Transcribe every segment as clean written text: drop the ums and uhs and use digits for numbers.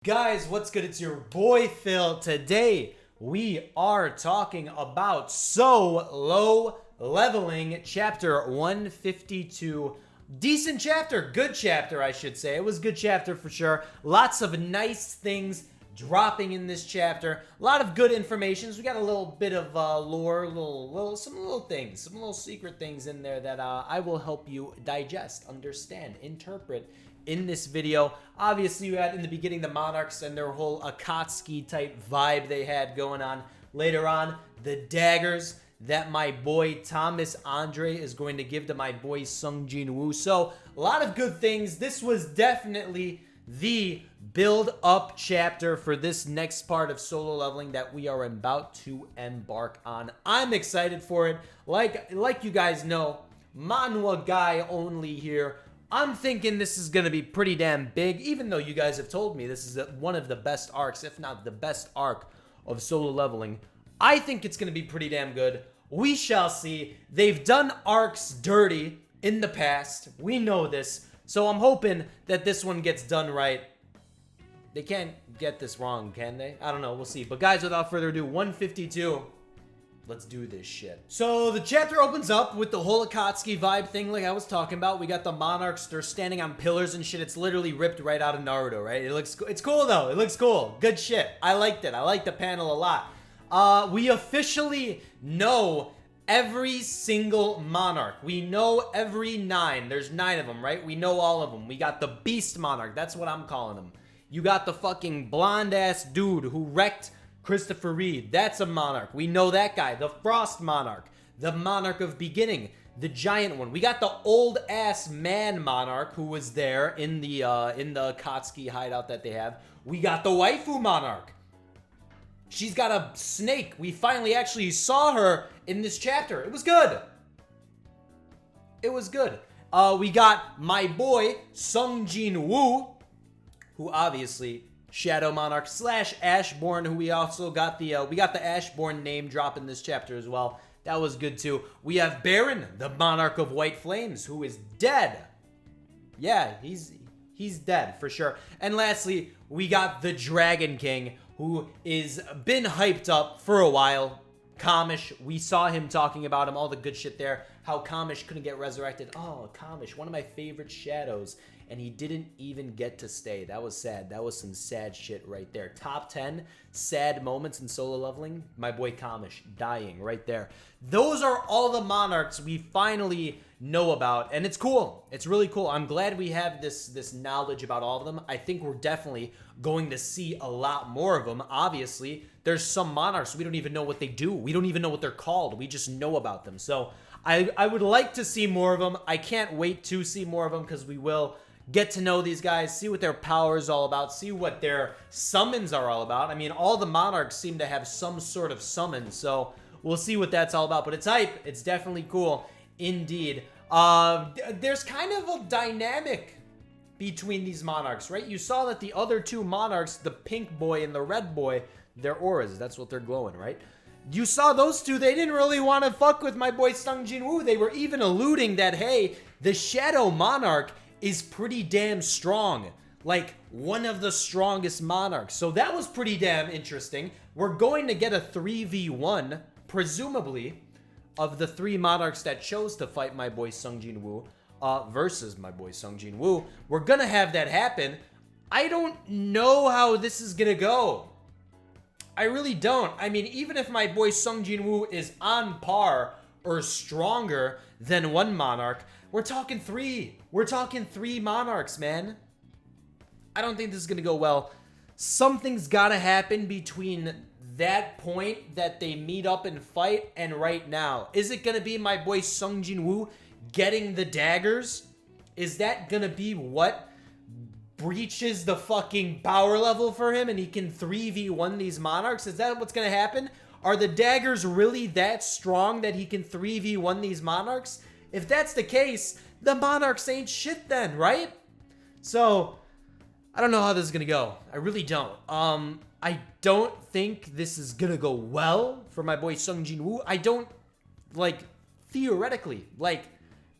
Guys, what's good? It's your boy Phil. Today we are talking about Solo Leveling Chapter 152. Decent chapter, good chapter I should say. It was a good chapter for sure. Lots of nice things dropping in this chapter. A lot of good information. So we got a little bit of lore, some little things, some little secret things in there that I will help you digest, understand, interpret in this video. Obviously, you had in the beginning the Monarchs and their whole Akatsuki type vibe they had going on. Later on, the Daggers that my boy Thomas Andre is going to give to my boy Sung Jin Woo. So, a lot of good things. This was definitely the build-up chapter for this next part of Solo Leveling that we are about to embark on. I'm excited for it. Like you guys know, manhwa guy only here. I'm thinking this is going to be pretty damn big, even though you guys have told me this is one of the best arcs, if not the best arc of Solo Leveling. I think it's going to be pretty damn good. We shall see. They've done arcs dirty in the past. We know this. So I'm hoping that this one gets done right. They can't get this wrong, can they? I don't know. We'll see. But guys, without further ado, 152. Let's do this shit. So the chapter opens up with the whole Akatsuki vibe thing like I was talking about. We got the Monarchs. They're standing on pillars and shit. It's literally ripped right out of Naruto, right? It's cool though. It looks cool. Good shit. I liked it. I liked the panel a lot. We officially know every single Monarch. We know every 9. There's 9 of them, right? We know all of them. We got the Beast Monarch. That's what I'm calling him. You got the fucking blonde ass dude who wrecked Christopher Reed, that's a Monarch. We know that guy. The Frost Monarch. The Monarch of Beginning. The giant one. We got the old-ass man Monarch who was there in the Akatsuki hideout that they have. We got the waifu Monarch. She's got a snake. We finally actually saw her in this chapter. It was good. It was good. We got my boy, Sung Jin Woo, who obviously Shadow Monarch / Ashborn, who we also got the Ashborn name drop in this chapter as well. That was good too. We have Baron, the Monarch of White Flames, who is dead. Yeah, he's dead for sure. And lastly, we got the Dragon King, who is been hyped up for a while. Kamish, we saw him talking about him, all the good shit there. How Kamish couldn't get resurrected. Oh, Kamish, one of my favorite shadows. And he didn't even get to stay. That was sad. That was some sad shit right there. Top 10 sad moments in Solo Leveling. My boy Kamish dying right there. Those are all the Monarchs we finally know about. And it's cool. It's really cool. I'm glad we have this knowledge about all of them. I think we're definitely going to see a lot more of them. Obviously, there's some Monarchs we don't even know what they do. We don't even know what they're called. We just know about them. So I would like to see more of them. I can't wait to see more of them because we will get to know these guys, see what their power is all about, see what their summons are all about. I mean, all the Monarchs seem to have some sort of summon, so we'll see what that's all about. But it's hype. It's definitely cool. Indeed. There's kind of a dynamic between these Monarchs, right? You saw that the other 2 Monarchs, the pink boy and the red boy, their auras, that's what they're glowing, right? You saw those 2, they didn't really want to fuck with my boy Sung Jin Woo. They were even alluding that, hey, the Shadow Monarch is pretty damn strong. Like, one of the strongest Monarchs. So that was pretty damn interesting. We're going to get a 3v1, presumably, of the 3 Monarchs that chose to fight my boy Sung Jin Woo versus my boy Sung Jin Woo. We're gonna have that happen. I don't know how this is gonna go. I really don't. I mean, even if my boy Sung Jin Woo is on par or stronger than one Monarch, we're talking 3. We're talking 3 Monarchs, man. I don't think this is going to go well. Something's got to happen between that point that they meet up and fight and right now. Is it going to be my boy Sung Jin Woo getting the daggers? Is that going to be what breaches the fucking power level for him and he can 3v1 these Monarchs? Is that what's going to happen? Are the daggers really that strong that he can 3v1 these Monarchs? If that's the case, the Monarchs ain't shit then, right? So, I don't know how this is going to go. I really don't. I don't think this is going to go well for my boy Sung Jin Woo. I don't, theoretically,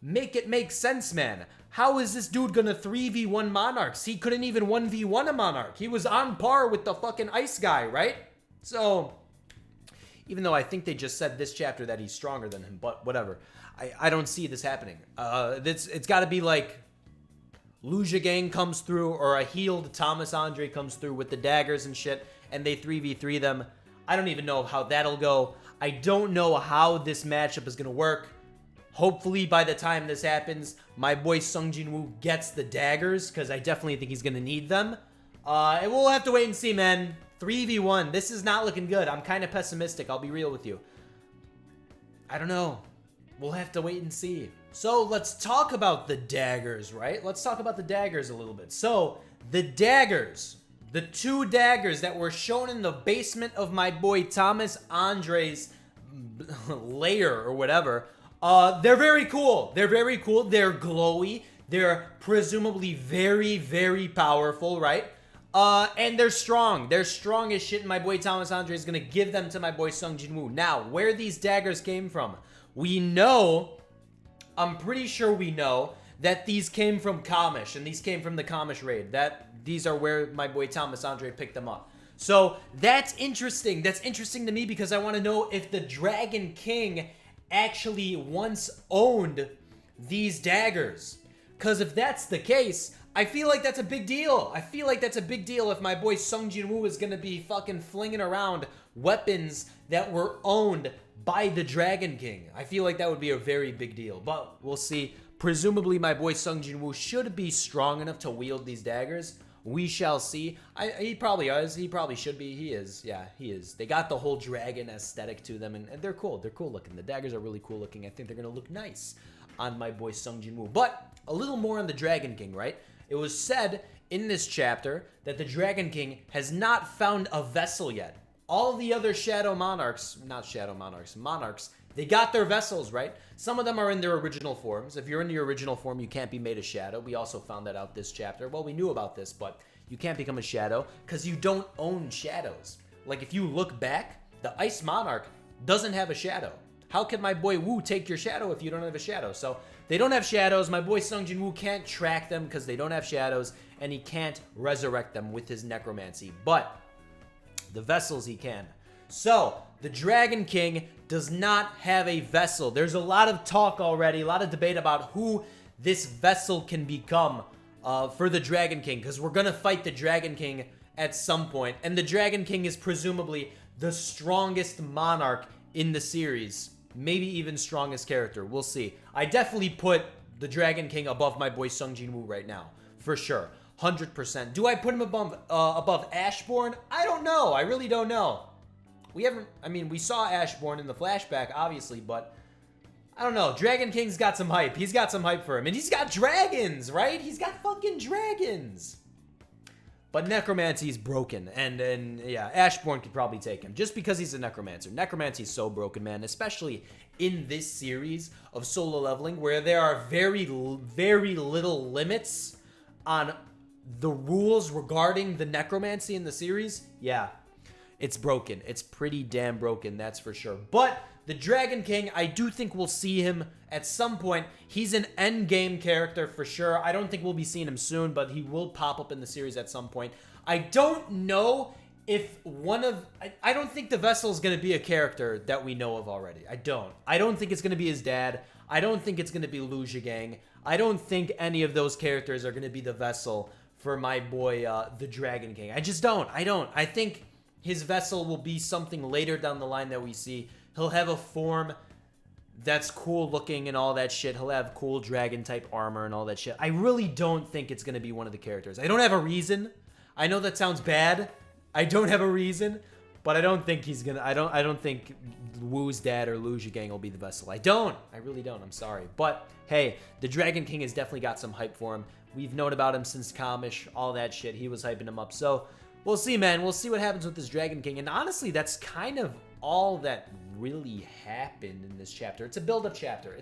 make it make sense, man. How is this dude gonna 3v1 Monarchs? He couldn't even 1v1 a Monarch. He was on par with the fucking ice guy, right? So, even though I think they just said this chapter that he's stronger than him, but whatever. I don't see this happening. It's got to be like Luja Gang comes through, or a healed Thomas Andre comes through with the daggers and shit, and they 3v3 them. I don't even know how that'll go. I don't know how this matchup is going to work. Hopefully, by the time this happens, my boy Sung Jin-woo gets the daggers, because I definitely think he's going to need them. And we'll have to wait and see, man. 3v1. This is not looking good. I'm kind of pessimistic. I'll be real with you. I don't know. We'll have to wait and see. So, let's talk about the daggers, right? Let's talk about the daggers a little bit. So, the daggers. The 2 daggers that were shown in the basement of my boy Thomas Andre's lair or whatever. They're very cool. They're very cool. They're glowy. They're presumably very, very powerful, right? And they're strong. They're strong as shit, and my boy Thomas Andre is going to give them to my boy Sung Jin-woo. Now, where these daggers came from, we know, I'm pretty sure we know, that these came from Kamish, and these came from the Kamish raid. These are where my boy Thomas Andre picked them up. So, that's interesting. That's interesting to me because I want to know if the Dragon King actually once owned these daggers. Because if that's the case, I feel like that's a big deal. I feel like that's a big deal if my boy Sung Jin-woo is going to be fucking flinging around weapons that were owned by the Dragon King. I feel like that would be a very big deal. But we'll see. Presumably my boy Sung Jin-woo should be strong enough to wield these daggers. We shall see. He probably is. He probably should be. He is. Yeah, he is. They got the whole dragon aesthetic to them, and they're cool. They're cool looking. The daggers are really cool looking. I think they're going to look nice on my boy Sung Jin-woo. But a little more on the Dragon King, right? It was said in this chapter that the Dragon King has not found a vessel yet. All the other Shadow Monarchs, not Shadow Monarchs, Monarchs, they got their vessels, right? Some of them are in their original forms. If you're in your original form, you can't be made a shadow. We also found that out this chapter. Well, we knew about this, but you can't become a shadow because you don't own shadows. Like, if you look back, the Ice Monarch doesn't have a shadow. How can my boy Woo take your shadow if you don't have a shadow? So, they don't have shadows. My boy Sung Jin-woo can't track them because they don't have shadows, and he can't resurrect them with his necromancy. But the vessels he can. So, the Dragon King does not have a vessel. There's a lot of talk already, a lot of debate about who this vessel can become for the Dragon King, because we're going to fight the Dragon King at some point, and the Dragon King is presumably the strongest monarch in the series, maybe even strongest character. We'll see. I definitely put the Dragon King above my boy Sung Jin-woo right now, for sure. 100%. Do I put him above Ashbourne? I don't know. I really don't know. We saw Ashbourne in the flashback, obviously, but I don't know. Dragon King's got some hype. He's got some hype for him. And he's got dragons, right? He's got fucking dragons. But Necromancy's broken. And yeah, Ashbourne could probably take him. Just because he's a Necromancer. Necromancy's so broken, man. Especially in this series of solo leveling, where there are very, very little limits on the rules regarding the Necromancy in the series. Yeah. It's broken. It's pretty damn broken, that's for sure. But the Dragon King, I do think we'll see him at some point. He's an endgame character for sure. I don't think we'll be seeing him soon, but he will pop up in the series at some point. I don't know if I don't think the Vessel is going to be a character that we know of already. I don't think it's going to be his dad. I don't think it's going to be Luja Gang. I don't think any of those characters are going to be the Vessel for my boy, the Dragon King. I just don't. I think his vessel will be something later down the line that we see. He'll have a form that's cool looking and all that shit. He'll have cool dragon type armor and all that shit. I really don't think it's going to be one of the characters. I don't have a reason. I know that sounds bad. I don't have a reason, but I don't think he's going to... I don't think Woo's dad or Luja Gang will be the vessel. I really don't. I'm sorry. But hey, the Dragon King has definitely got some hype for him. We've known about him since Kamish, all that shit. He was hyping him up. So we'll see, man. We'll see what happens with this Dragon King. And honestly, that's kind of all that really happened in this chapter. It's a build-up chapter.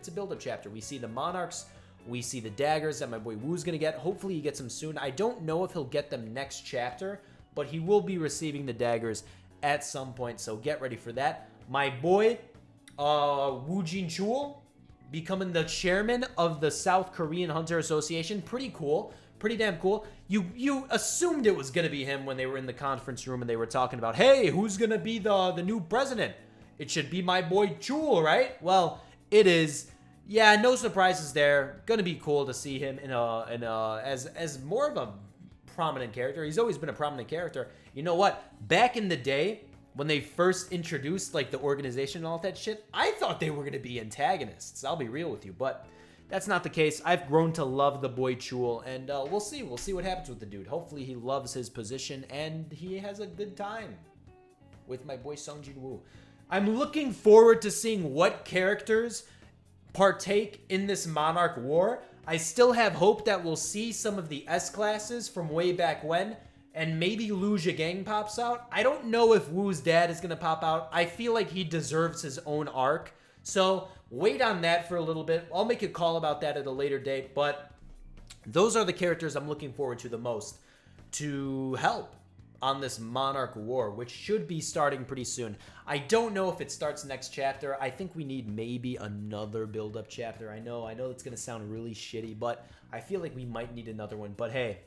We see the Monarchs. We see the daggers that my boy Woo's going to get. Hopefully he gets them soon. I don't know if he'll get them next chapter, but he will be receiving the daggers at some point. So get ready for that. My boy, Woo Jin Chul, becoming the chairman of the South Korean Hunter Association. Pretty cool. Pretty damn cool. You assumed it was going to be him when they were in the conference room and they were talking about, hey, who's going to be the new president? It should be my boy Chul, right? Well, it is. Yeah, no surprises there. Gonna be cool to see him as more of a prominent character. He's always been a prominent character. You know what? Back in the day, when they first introduced like the organization and all that shit, I thought they were gonna be antagonists. I'll be real with you, but that's not the case. I've grown to love the boy Chul, and we'll see. We'll see what happens with the dude. Hopefully he loves his position and he has a good time with my boy Sung Jin Woo. I'm looking forward to seeing what characters partake in this Monarch War. I still have hope that we'll see some of the S-classes from way back when, and maybe Lu Zhigang pops out. I don't know if Wu's dad is going to pop out. I feel like he deserves his own arc, so wait on that for a little bit. I'll make a call about that at a later date, but those are the characters I'm looking forward to the most to help on this Monarch War, which should be starting pretty soon. I don't know if it starts next chapter. I think we need maybe another build-up chapter. I know it's going to sound really shitty, but I feel like we might need another one. But hey,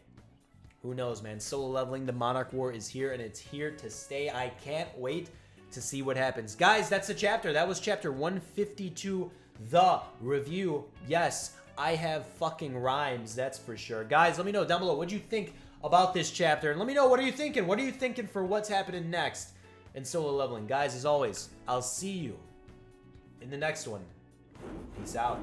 who knows, man? Solo leveling, the Monarch War is here, and it's here to stay. I can't wait to see what happens. Guys, that's the chapter. That was chapter 152, the review. Yes, I have fucking rhymes, that's for sure. Guys, let me know down below what you think about this chapter, and let me know, what are you thinking? What are you thinking for what's happening next in solo leveling? Guys, as always, I'll see you in the next one. Peace out.